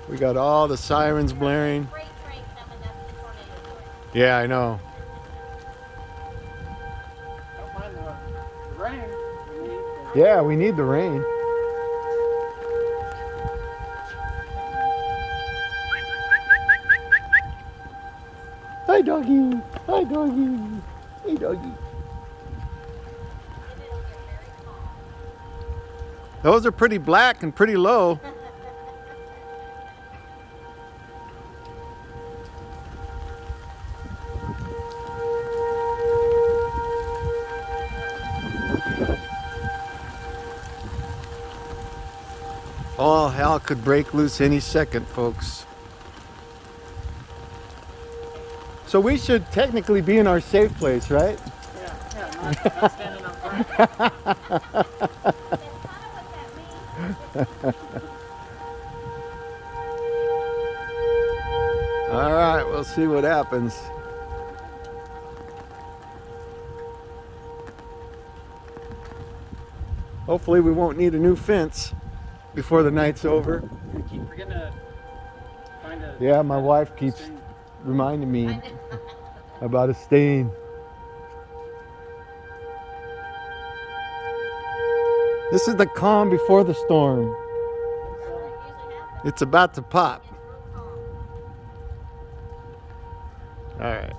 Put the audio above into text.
We got all the sirens blaring. Freight train coming up the tornado warning. Yeah, I know. Don't mind the rain. We need Yeah, we need the rain. Hi, doggy. Hi, doggy. Hey, doggy. And it'll get very calm. Those are pretty black and pretty low. All hell could break loose any second, folks. So we should technically be in our safe place, right? yeah, not standing up front. That's kind of what that means. All right, we'll see what happens. Hopefully we won't need a new fence before the night's over. We keep forgetting to find a. Yeah, my wife keeps stain. reminding me I know. about a stain. This is the calm before the storm. That's what usually happens. It's about to pop. It's real calm. All right.